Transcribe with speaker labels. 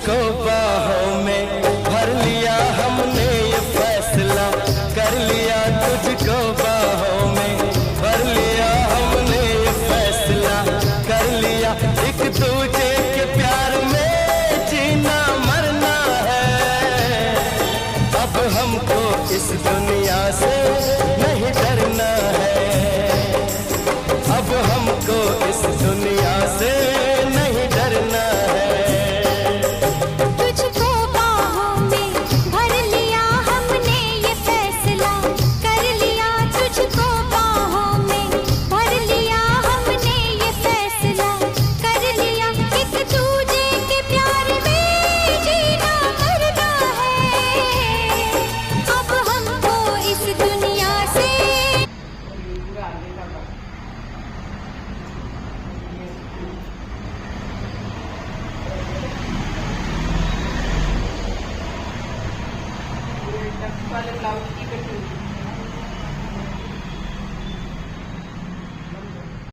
Speaker 1: तुझको बाहों में भर लिया हमने ये फैसला कर लिया, तुझको बाहों में भर लिया हमने ये फैसला कर लिया। एक दूजे के प्यार में जीना मरना है, अब हमको इस दुनिया से नहीं डरना है, अब हमको इस दुनिया से नहीं डरना है।
Speaker 2: तुझको बाहों में भर लिया हमने ये फैसला कर लिया, तुझको बाहों में भर लिया हमने ये फैसला कर लिया। एक दूजे के प्यार में जीना मरना है, अब हमको इस दुनिया से
Speaker 3: वाले ब्लाउज की कटिंग